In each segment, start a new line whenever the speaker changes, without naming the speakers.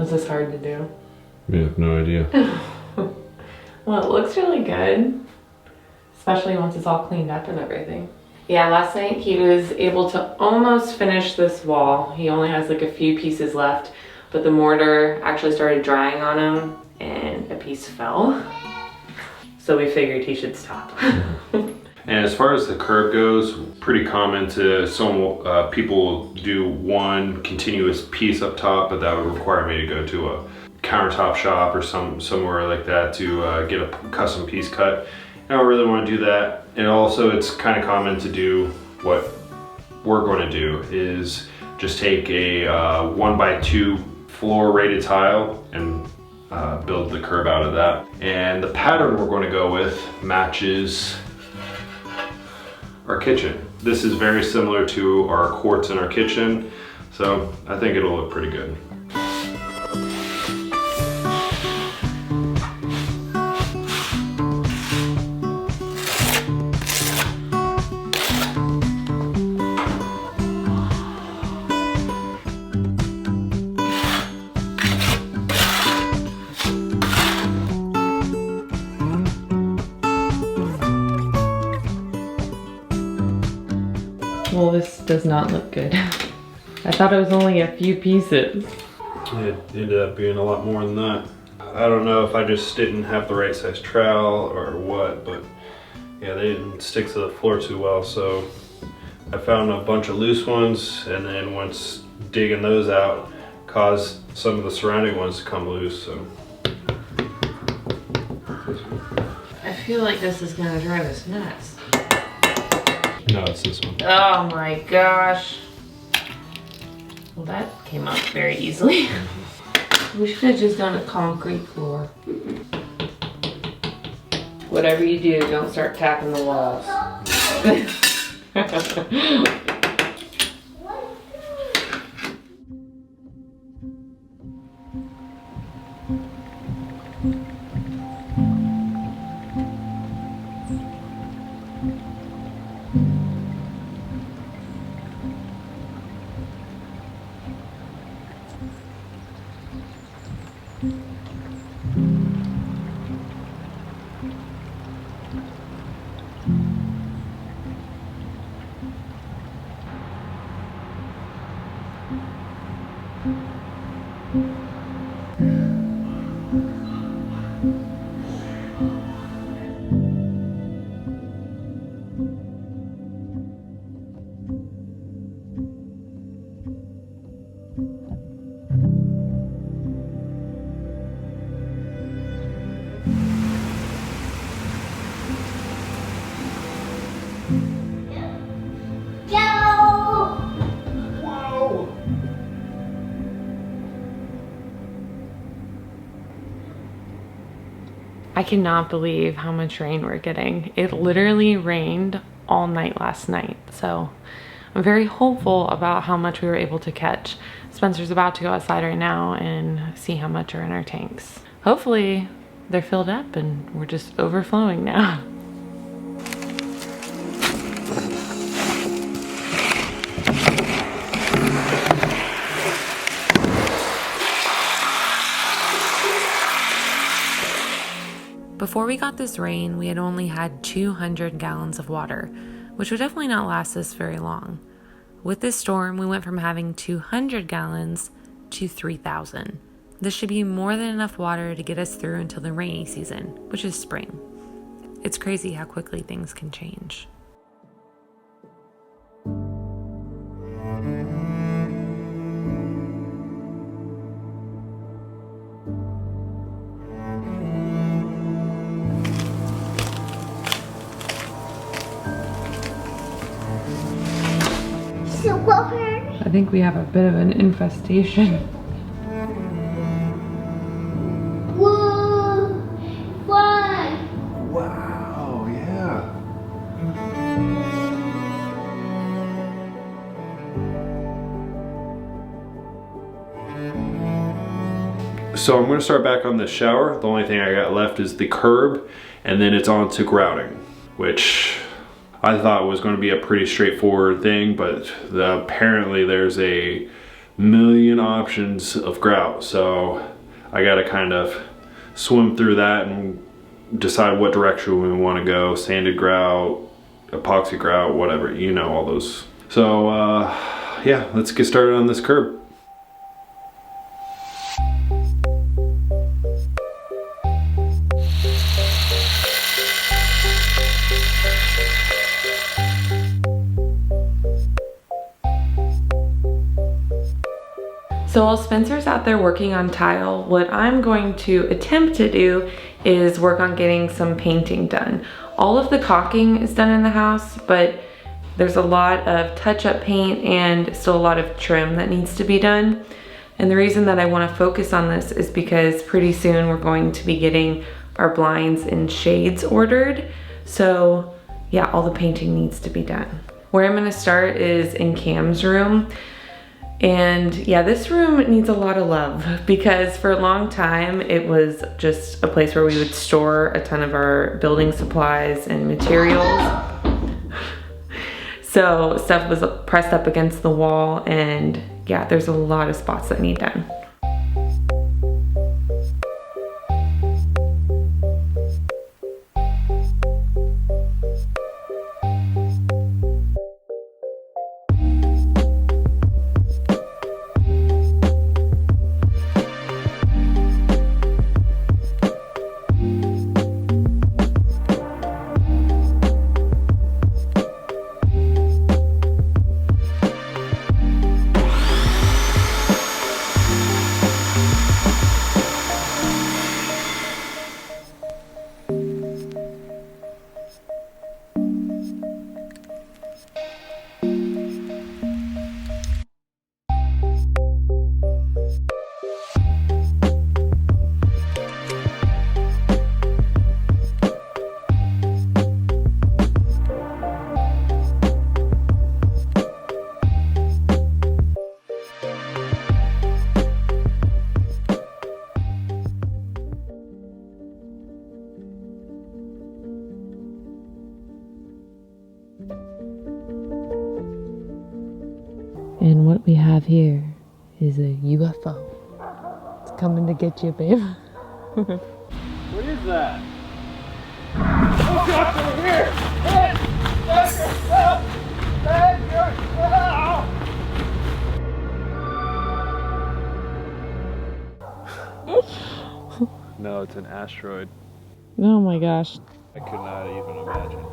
Was this hard to do?
We have no idea.
Well, it looks really good, especially once it's all cleaned up and everything. Yeah, last night he was able to almost finish this wall. He only has like a few pieces left, but the mortar actually started drying on him and a piece fell. So we figured he should stop.
And as far as the curb goes, pretty common to some people do one continuous piece up top, but that would require me to go to a countertop shop or somewhere like that to get a custom piece cut. I don't really want to do that. And also it's kind of common to do what we're going to do is just take a 1x2 floor rated tile and build the curb out of that. And the pattern we're going to go with matches our kitchen. This is very similar to our quartz in our kitchen, so I think it'll look pretty good.
Well, this does not look good. I thought it was only a few pieces.
It ended up being a lot more than that. I don't know if I just didn't have the right size trowel or what, but yeah, they didn't stick to the floor too well. So I found a bunch of loose ones, and then once digging those out caused some of the surrounding ones to come loose. So
I feel like this is gonna drive us nuts.
no, it's this one.
Oh my gosh. Well, that came up very easily. We should have just done a concrete floor. Whatever you do, don't start tapping the walls. I cannot believe how much rain we're getting. It literally rained all night last night. So I'm very hopeful about how much we were able to catch. Spencer's about to go outside right now and see how much are in our tanks. Hopefully they're filled up and we're just overflowing now. Before we got this rain, we had only had 200 gallons of water, which would definitely not last us very long. With this storm, we went from having 200 gallons to 3,000. This should be more than enough water to get us through until the rainy season, which is spring. It's crazy how quickly things can change. I think we have a bit of an infestation.
Whoa! Why?
Wow, yeah. So I'm going to start back on the shower. The only thing I got left is the curb, and then it's on to grouting, which I thought was going to be a pretty straightforward thing, but apparently there's a million options of grout. So I got to kind of swim through that and decide what direction we want to go. Sanded grout, epoxy grout, whatever, you know, all those. So yeah, let's get started on this curb.
So while Spencer's out there working on tile, what I'm going to attempt to do is work on getting some painting done. All of the caulking is done in the house, but there's a lot of touch-up paint and still a lot of trim that needs to be done. And the reason that I want to focus on this is because pretty soon we're going to be getting our blinds in shades ordered. So yeah, all the painting needs to be done. Where I'm going to start is in Cam's room. And yeah, this room needs a lot of love because for a long time it was just a place where we would store a ton of our building supplies and materials. So stuff was pressed up against the wall, and yeah, there's a lot of spots that need done. And what we have here is a UFO. It's coming to get you, babe.
What is that? Oh God, over here! No, it's an asteroid.
Oh my gosh.
I could not even imagine.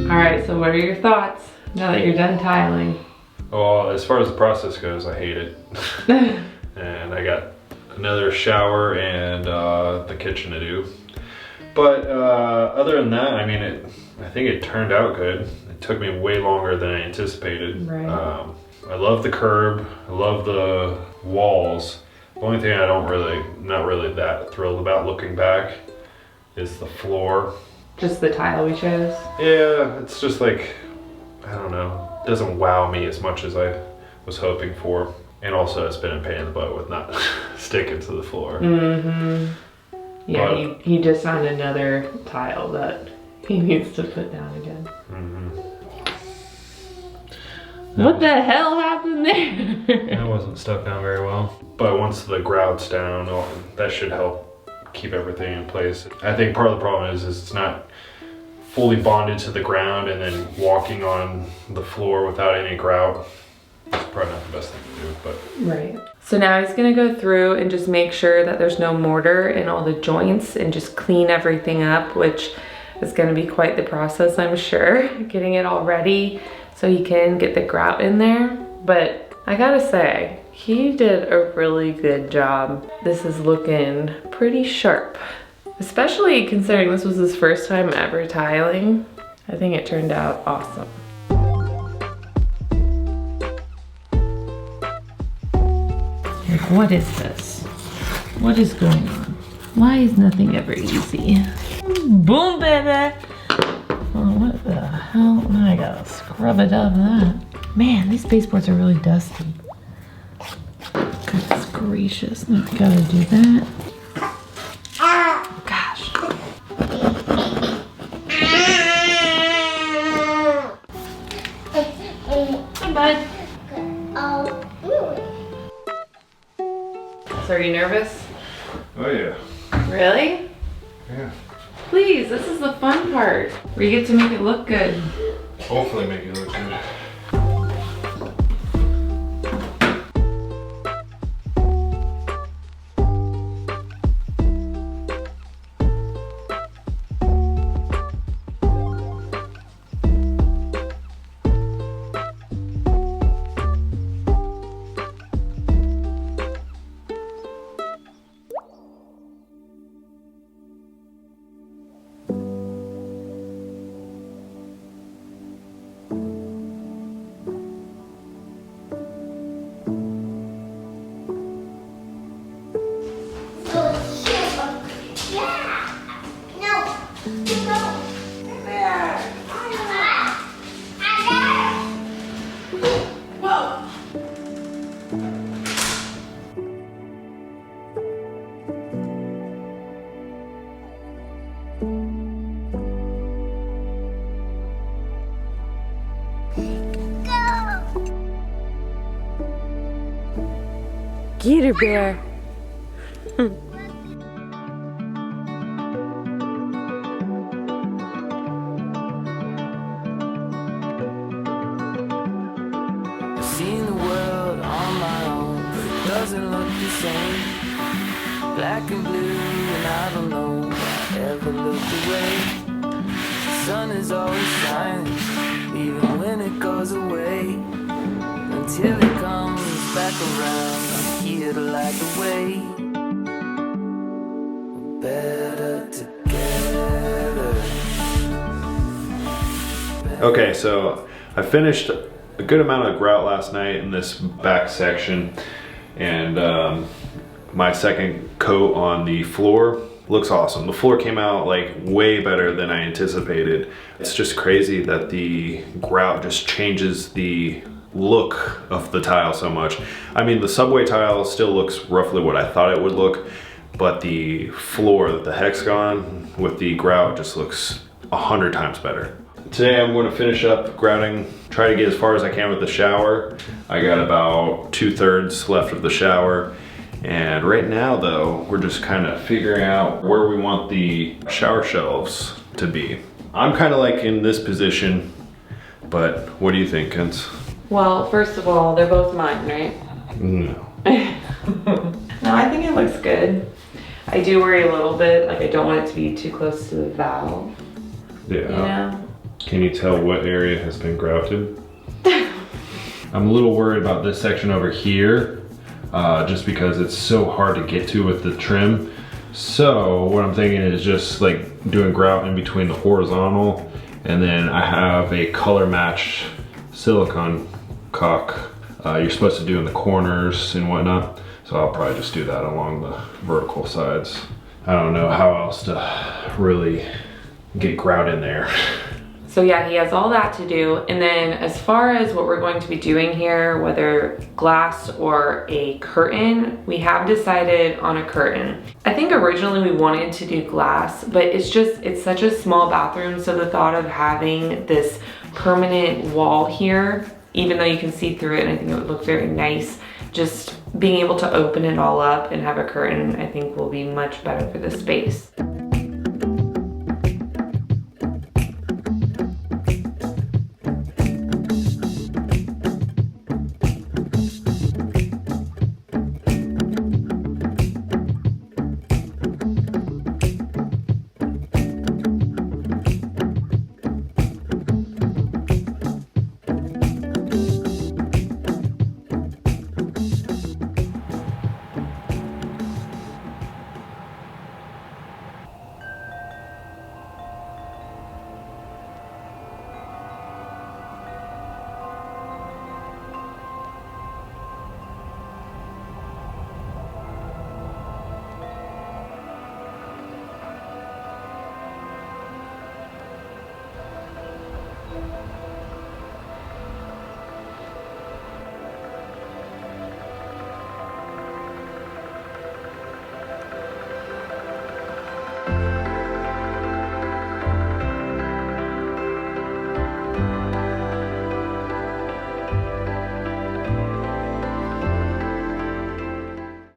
Alright, so what are your thoughts now that you're done tiling?
Well, as far as the process goes, I hate it. And I got another shower and the kitchen to do. But other than that, I mean, I think it turned out good. It took me way longer than I anticipated.
Right.
I love the curb. I love the walls. The only thing not really that thrilled about looking back is the floor.
Just the tile we chose?
Yeah, it's just like, I don't know. It doesn't wow me as much as I was hoping for. And also it's been a pain in the butt with not sticking to the floor.
Mm-hmm. Yeah,
But,
he just found another tile that he needs to put down again.
mm-hmm.
What the hell happened there?
That wasn't stuck down very well. But once the grout's down, that should help keep everything in place. I think part of the problem is it's not fully bonded to the ground, and then walking on the floor without any grout is probably not the best thing to do, but.
Right. So now he's gonna go through and just make sure that there's no mortar in all the joints and just clean everything up, which is gonna be quite the process, I'm sure, getting it all ready so he can get the grout in there. But I gotta say, he did a really good job. This is looking pretty sharp, especially considering this was his first time ever tiling. I think it turned out awesome. Like, what is this? What is going on? Why is nothing ever easy? Boom, baby. Oh, what the hell? Now I gotta scrub it up that. Man, these baseboards are really dusty. Goodness gracious, now I gotta do that. Gosh. Hi, bud. So are you nervous?
Oh yeah.
Really?
Yeah.
Please, this is the fun part. Where you get to make it look good.
Hopefully make it look good.
Get her, bear.
Seen the world on my own, but it doesn't look the same. Black and blue, and I don't know if I ever looked away. The sun is always shining, even when it goes away. Until it comes back around, I'm here to light the way. We're better together.
Okay, so I finished a good amount of grout last night in this back section, and my second coat on the floor looks awesome. The floor came out like way better than I anticipated. It's just crazy that the grout just changes the look of the tile so much. I mean, the subway tile still looks roughly what I thought it would look, but the floor, the hexagon with the grout, just looks 100 times better. Today I'm going to finish up grouting, try to get as far as I can with the shower. I got about 2/3 left of the shower. And right now though, we're just kind of figuring out where we want the shower shelves to be. I'm kind of like in this position, but what do you think, Kens?
Well, first of all, they're both mine, right?
No.
No, I think it looks good. I do worry a little bit, like I don't want it to be too close to the valve,
Yeah.
you know?
Can you tell what area has been grouted? I'm a little worried about this section over here, just because it's so hard to get to with the trim. So what I'm thinking is just like doing grout in between the horizontal, and then I have a color matched silicone caulk you're supposed to do in the corners and whatnot. So I'll probably just do that along the vertical sides. I don't know how else to really get grout in there.
So yeah, he has all that to do. And then as far as what we're going to be doing here, whether glass or a curtain, we have decided on a curtain. I think originally we wanted to do glass, but it's such a small bathroom. So the thought of having this permanent wall here, even though you can see through it, and I think it would look very nice, just being able to open it all up and have a curtain, I think will be much better for the space.